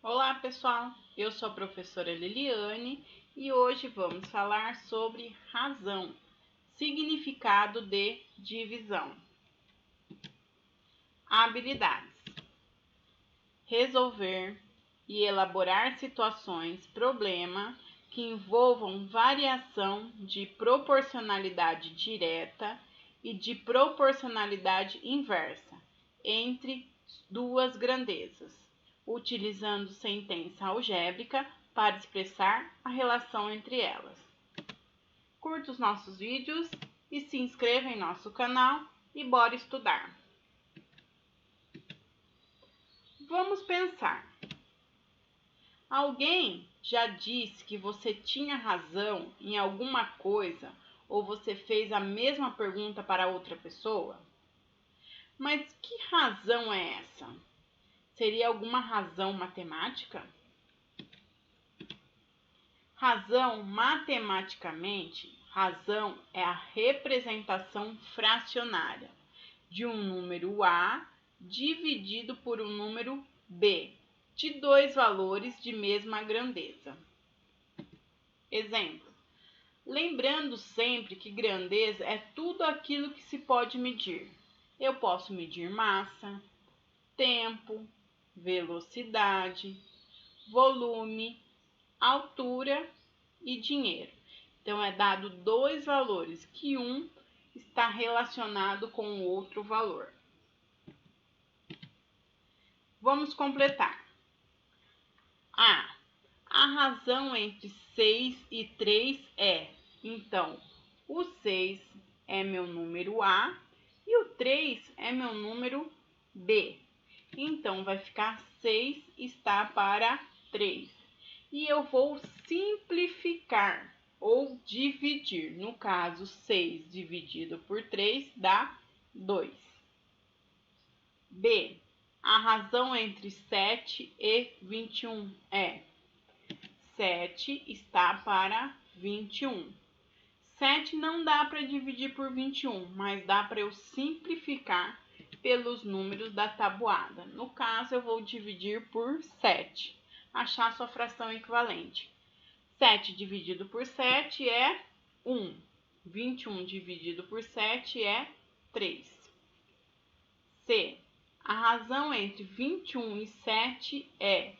Olá pessoal, eu sou a professora Liliane e hoje vamos falar sobre razão, significado de divisão. Habilidades: resolver e elaborar situações, problema que envolvam variação de proporcionalidade direta e de proporcionalidade inversa entre duas grandezas, utilizando sentença algébrica para expressar a relação entre elas. Curta os nossos vídeos e se inscreva em nosso canal e bora estudar. Vamos pensar. Alguém já disse que você tinha razão em alguma coisa ou você fez a mesma pergunta para outra pessoa? Mas que razão é essa? Seria alguma razão matemática? Razão, matematicamente, razão é a representação fracionária de um número A dividido por um número B, de dois valores de mesma grandeza. Exemplo: lembrando sempre que grandeza é tudo aquilo que se pode medir. Eu posso medir massa, tempo, velocidade, volume, altura e dinheiro. Então, é dado dois valores que um está relacionado com o outro valor. Vamos completar. A razão entre 6 e 3 é, então, o 6 é meu número A e o 3 é meu número B. Então, vai ficar 6 está para 3. E eu vou simplificar ou dividir. No caso, 6 dividido por 3 dá 2. B. A razão entre 7 e 21 é 7 está para 21. 7 não dá para dividir por 21, mas dá para eu simplificar pelos números da tabuada. No caso, eu vou dividir por 7. Achar sua fração equivalente. 7 dividido por 7 é 1. 21 dividido por 7 é 3. C. A razão entre 21 e 7 é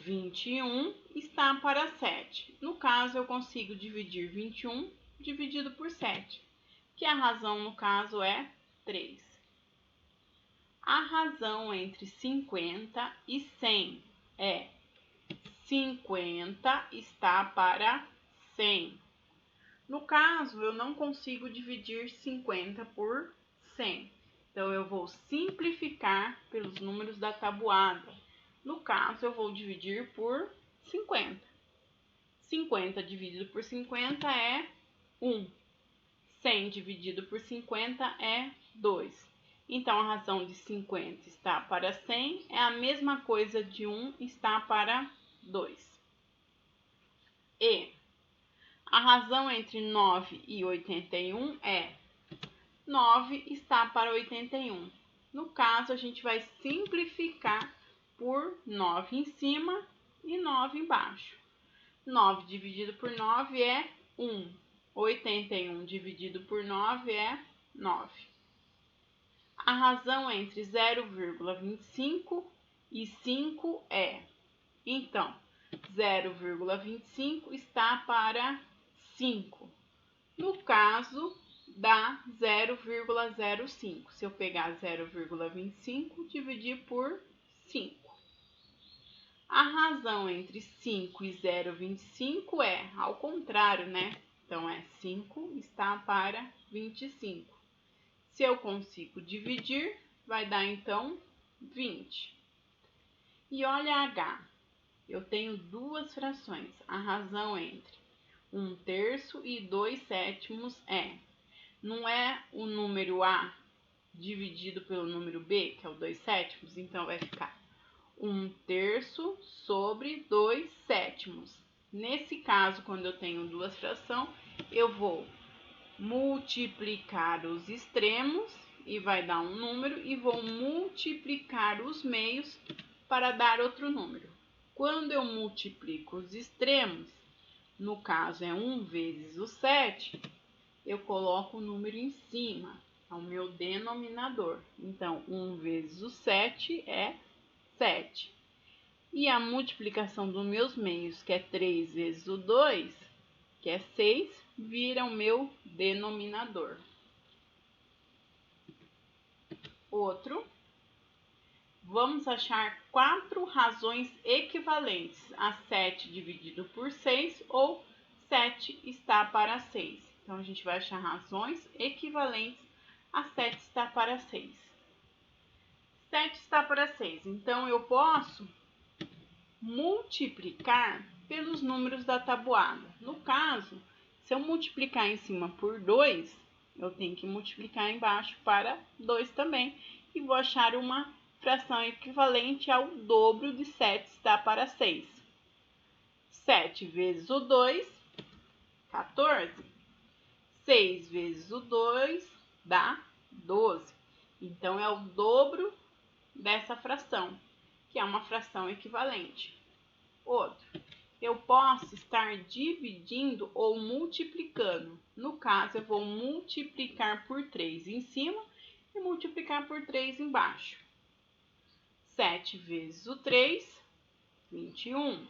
21 está para 7. No caso, eu consigo dividir 21 dividido por 7, que a razão no caso é 3. A razão entre 50 e 100 é 50 está para 100. No caso, eu não consigo dividir 50 por 100. Então, eu vou simplificar pelos números da tabuada. No caso, eu vou dividir por 50. 50 dividido por 50 é 1. 100 dividido por 50 é 2. Então, a razão de 50 está para 100 é a mesma coisa de 1 está para 2. E a razão entre 9 e 81 é 9 está para 81. No caso, a gente vai simplificar por 9 em cima e 9 embaixo. 9 dividido por 9 é 1. 81 dividido por 9 é 9. A razão entre 0,25 e 5 é, então, 0,25 está para 5. No caso, dá 0,05. Se eu pegar 0,25 dividir por 5. A razão entre 5 e 0,25 é ao contrário, né? Então, é 5 está para 25. Se eu consigo dividir, vai dar, então, 20. E olha H, eu tenho duas frações. A razão entre 1/3 e 2/7 é, não é o número A dividido pelo número B, que é o 2/7, então vai ficar 1/3 sobre 2/7. Nesse caso, quando eu tenho duas frações, eu vou multiplicar os extremos e vai dar um número, e vou multiplicar os meios para dar outro número. Quando eu multiplico os extremos, no caso é 1 vezes o 7, eu coloco o número em cima, é o meu denominador. Então, 1 vezes o 7 é 7. E a multiplicação dos meus meios, que é 3 vezes o 2, que é 6, vira o meu denominador. Outro, vamos achar 4 razões equivalentes a 7 dividido por 6, ou 7 está para 6. Então, a gente vai achar razões equivalentes a 7 está para 6. 7 está para 6, então eu posso multiplicar pelos números da tabuada. No caso, se eu multiplicar em cima por 2, eu tenho que multiplicar embaixo para 2 também. E vou achar uma fração equivalente ao dobro de 7 está para 6. 7 vezes o 2, 14. 6 vezes o 2 dá 12. Então, é o dobro dessa fração, que é uma fração equivalente. Outro, eu posso estar dividindo ou multiplicando. No caso, eu vou multiplicar por 3 em cima e multiplicar por 3 embaixo. 7 vezes o 3, 21.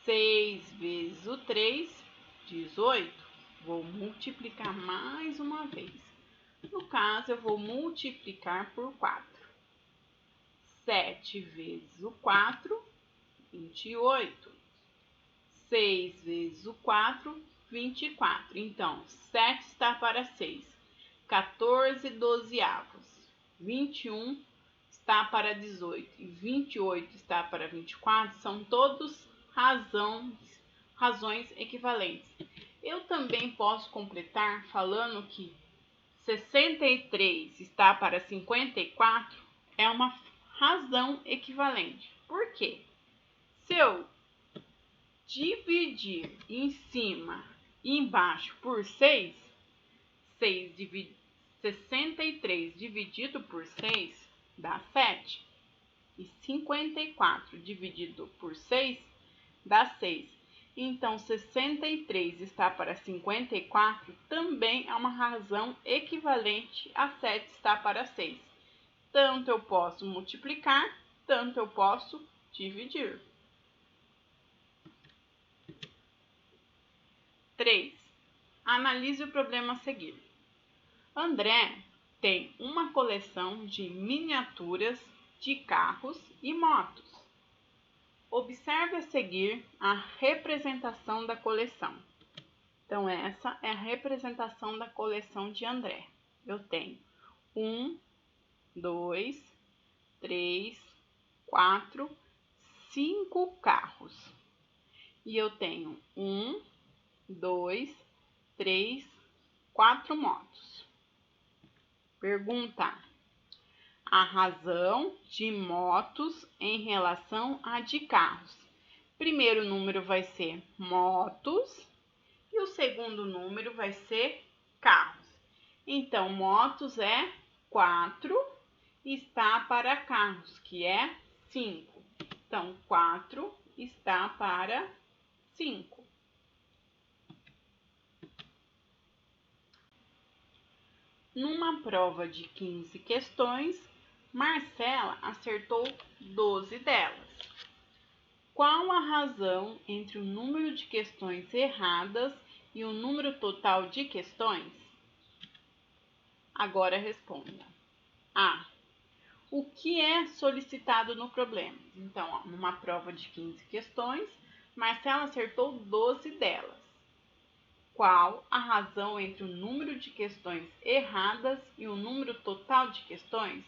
6 vezes o 3, 18. Vou multiplicar mais uma vez. No caso, eu vou multiplicar por 4. 7 vezes o 4, 28. 6 vezes o 4, 24. Então, 7 está para 6. 14 dozeavos. 21 está para 18. E 28 está para 24. São todos razões equivalentes. Eu também posso completar falando que 63 está para 54 é uma razão equivalente. Por quê? Se eu dividir em cima e embaixo por 6, 63 dividido por 6 dá 7. E 54 dividido por 6 dá 6. Então, 63 está para 54 também é uma razão equivalente a 7 está para 6. Tanto eu posso multiplicar, tanto eu posso dividir. 3. Analise o problema a seguir. André tem uma coleção de miniaturas de carros e motos. Observe a seguir a representação da coleção. Então, essa é a representação da coleção de André. Eu tenho 1, 2, 3, 4, 5 carros. E eu tenho 1, 2, 3, 4 motos. Pergunta: a razão de motos em relação à de carros. Primeiro número vai ser motos e o segundo número vai ser carros. Então, motos é 4 e está para carros, que é 5. Então, 4 está para 5. Numa prova de 15 questões, Marcela acertou 12 delas. Qual a razão entre o número de questões erradas e o número total de questões? Agora responda. A. O que é solicitado no problema? Então, numa prova de 15 questões, Marcela acertou 12 delas. Qual a razão entre o número de questões erradas e o número total de questões?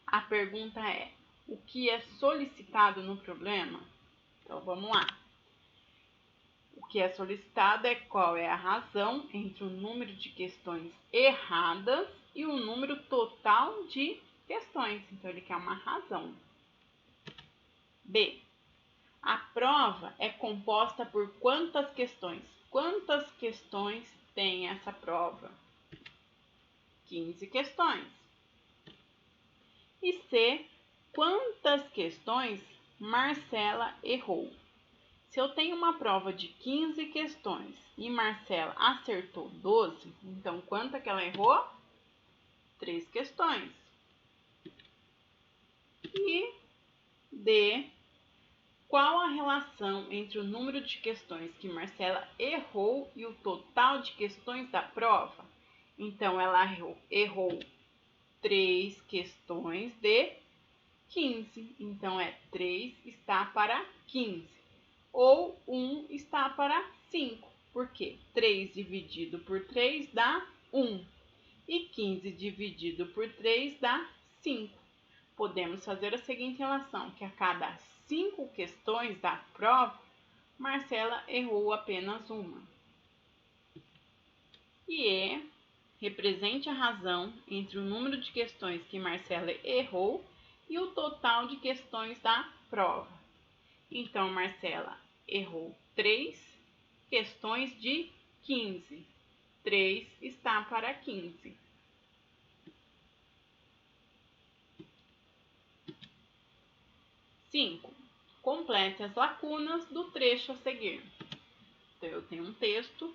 A pergunta é: o que é solicitado no problema? Então, vamos lá. O que é solicitado é qual é a razão entre o número de questões erradas e o número total de questões. Então, ele quer uma razão. B. A prova é composta por quantas questões? Quantas questões tem essa prova? 15 questões. E C, quantas questões Marcela errou? Se eu tenho uma prova de 15 questões e Marcela acertou 12, então quanta que ela errou? 3 questões. E D, qual a relação entre o número de questões que Marcela errou e o total de questões da prova? Então, ela errou 3 questões de 15. Então, 3 está para 15. Ou 1 está para 5. Por quê? 3 dividido por 3 dá 1. E 15 dividido por 3 dá 5. Podemos fazer a seguinte relação, que a cada 5 questões da prova, Marcela errou apenas uma. E represente a razão entre o número de questões que Marcela errou e o total de questões da prova. Então, Marcela errou 3 questões de 15. 3 está para 15. 5. Complete as lacunas do trecho a seguir. Então, eu tenho um texto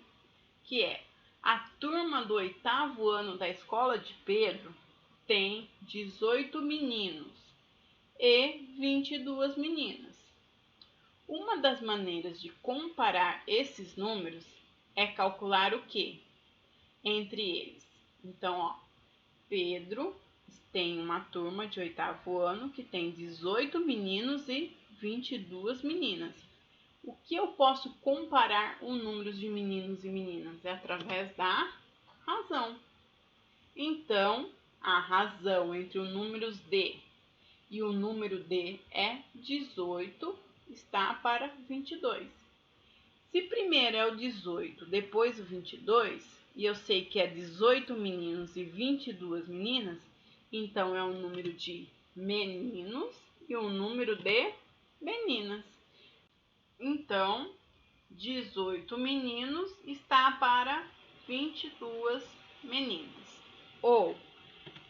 que é: a turma do 8º ano da escola de Pedro tem 18 meninos e 22 meninas. Uma das maneiras de comparar esses números é calcular o quê? Entre eles. Então, Pedro tem uma turma de 8º ano que tem 18 meninos e 22 meninas. O que eu posso comparar o número de meninos e meninas? É através da razão. Então, a razão entre o número D e o número D é 18, está para 22. Se primeiro é o 18, depois o 22, e eu sei que é 18 meninos e 22 meninas, então é um número de meninos e um número de meninas. Então, 18 meninos está para 22 meninas. Ou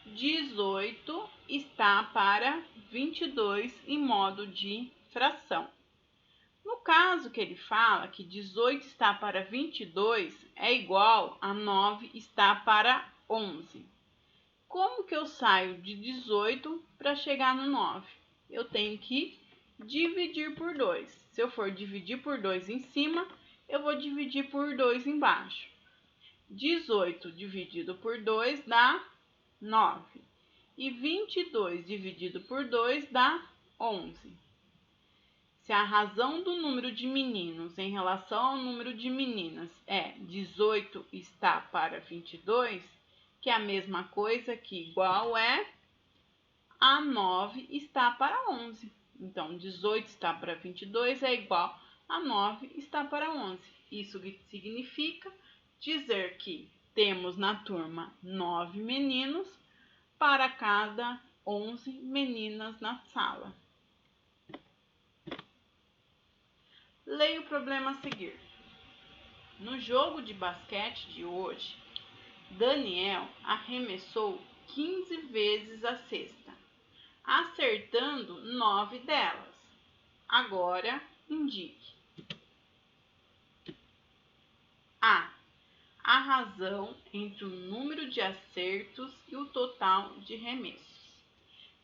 18 está para 22 em modo de fração. No caso que ele fala que 18 está para 22 é igual a 9 está para 11. Como que eu saio de 18 para chegar no 9? Eu tenho que dividir por 2. Se eu for dividir por 2 em cima, eu vou dividir por 2 embaixo. 18 dividido por 2 dá 9. E 22 dividido por 2 dá 11. Se a razão do número de meninos em relação ao número de meninas é 18 está para 22, que é a mesma coisa que igual é a 9 está para 11. Então, 18 está para 22 é igual a 9 está para 11. Isso significa dizer que temos na turma 9 meninos para cada 11 meninas na sala. Leia o problema a seguir. No jogo de basquete de hoje, Daniel arremessou 15 vezes a cesta, acertando 9 delas. Agora, indique A razão entre o número de acertos e o total de arremessos.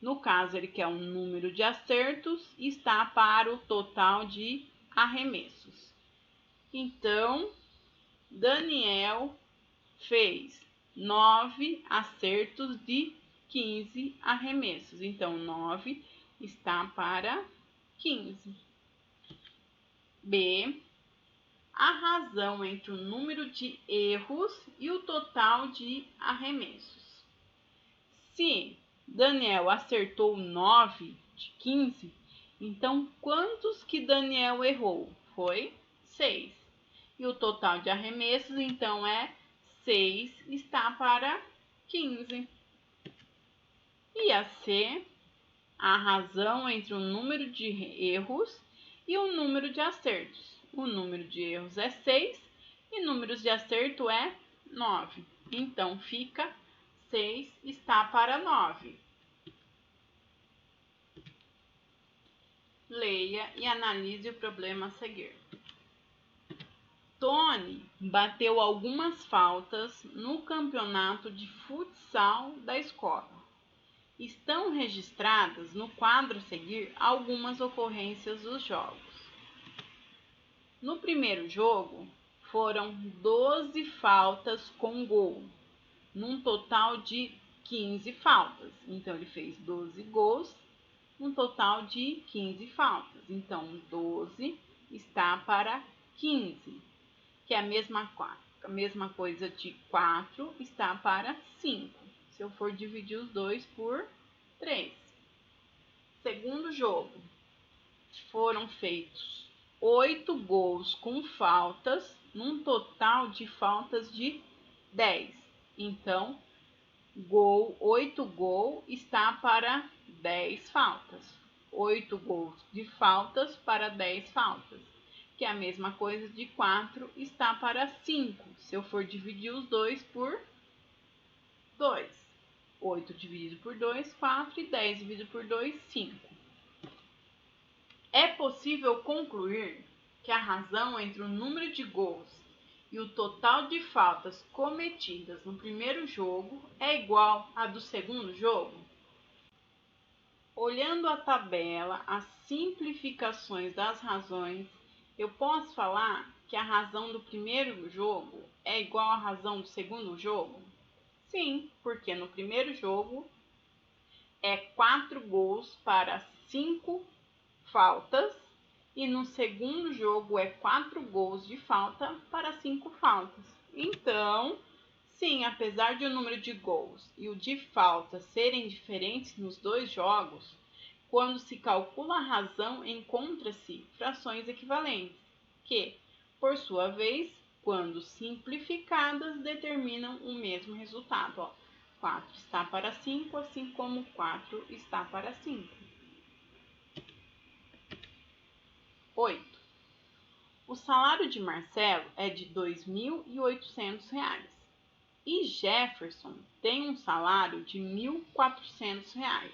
No caso, ele quer um número de acertos e está para o total de arremessos. Então, Daniel fez 9 acertos de 15 arremessos. Então, 9 está para 15. B. A razão entre o número de erros e o total de arremessos. Se Daniel acertou 9 de 15, então quantos que Daniel errou? Foi 6. E o total de arremessos, então, é 6 está para 15. E a C, a razão entre o número de erros e o número de acertos. O número de erros é 6 e números de acerto é 9. Então, fica 6 está para 9. Leia e analise o problema a seguir. Tony bateu algumas faltas no campeonato de futsal da escola. Estão registradas no quadro a seguir algumas ocorrências dos jogos. No primeiro jogo, foram 12 faltas com gol, num total de 15 faltas. Então, ele fez 12 gols, um total de 15 faltas. Então, 12 está para 15, que é a mesma coisa de 4 está para 5. Se eu for dividir os dois por 3. Segundo jogo, foram feitos 8 gols com faltas, num total de faltas de 10. Então, 8 gols está para 10 faltas. 8 gols de faltas para 10 faltas, que é a mesma coisa de 4 está para 5. Se eu for dividir os dois por 2. 8 dividido por 2, 4, e 10 dividido por 2, 5. É possível concluir que a razão entre o número de gols e o total de faltas cometidas no primeiro jogo é igual à do segundo jogo? Olhando a tabela, as simplificações das razões, eu posso falar que a razão do primeiro jogo é igual à razão do segundo jogo? Sim, porque no primeiro jogo é 4 gols para 5 faltas e no segundo jogo é 4 gols de falta para 5 faltas. Então, sim, apesar de o número de gols e o de faltas serem diferentes nos dois jogos, quando se calcula a razão, encontra-se frações equivalentes, que, por sua vez, quando simplificadas, determinam o mesmo resultado. 4 está para 5, assim como 4 está para 5. 8. O salário de Marcelo é de R$ 2.800 e Jefferson tem um salário de R$ 1.400.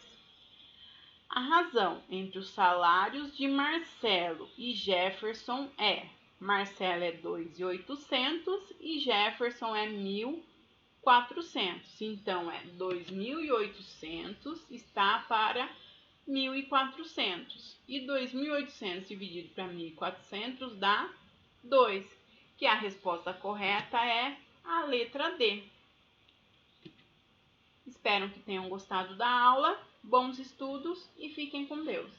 A razão entre os salários de Marcelo e Jefferson é: Marcelo é 2.800 e Jefferson é 1.400. Então, é 2.800 está para 1.400. E 2.800 dividido para 1.400 dá 2, que a resposta correta é a letra D. Espero que tenham gostado da aula, bons estudos e fiquem com Deus.